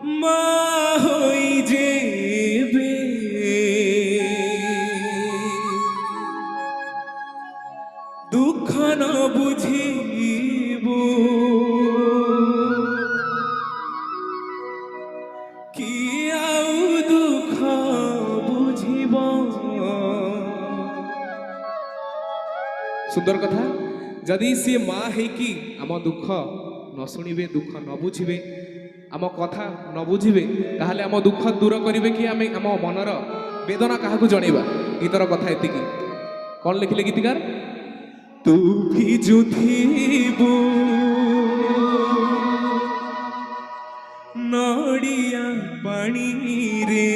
মা হই যেবে দুঃখ ন বুঝিব কি আউ দুঃখ বুঝিব। সুন্দর কথা। যদি সি মা হেকি আম দুঃখ ন শুণিবে, দুঃখ ন বুঝিবে, আম কথা ন বুঝিবে, তাহলে আম দুঃখ দূর করিবে কি? আমি আম মনর বেদনা কাহাকু জଣାଇବା। গীতর কথা এতিকি। কଣ লেখিলে গীতিকার? তু ভিজুথিবু নড়িয়া পাଣିরে